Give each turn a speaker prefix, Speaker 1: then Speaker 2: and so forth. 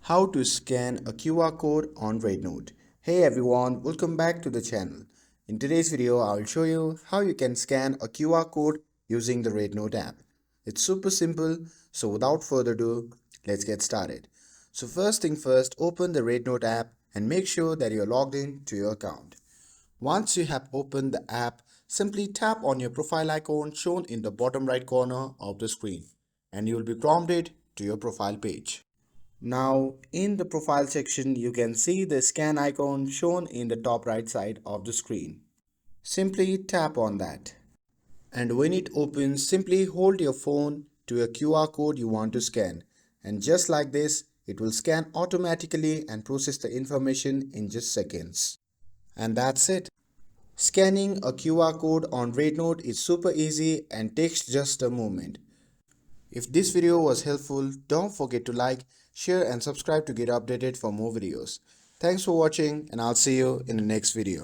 Speaker 1: How to scan a QR code on Rednote. Hey everyone, welcome back to the channel. In today's video, I'll show you how you can scan a QR code using the Rednote app. It's super simple, so without further ado, let's get started. So first thing first, open the Rednote app and make sure that you're logged in to your account. Once you have opened the app, simply tap on your profile icon shown in the bottom right corner of the screen and you will be prompted to your profile page. Now, in the profile section, you can see the scan icon shown in the top right side of the screen. Simply tap on that. And when it opens, simply hold your phone to a QR code you want to scan. And just like this, it will scan automatically and process the information in just seconds. And that's it. Scanning a QR code on Rednote is super easy and takes just a moment. If this video was helpful, don't forget to like, share and subscribe to get updated for more videos. Thanks for watching and I'll see you in the next video.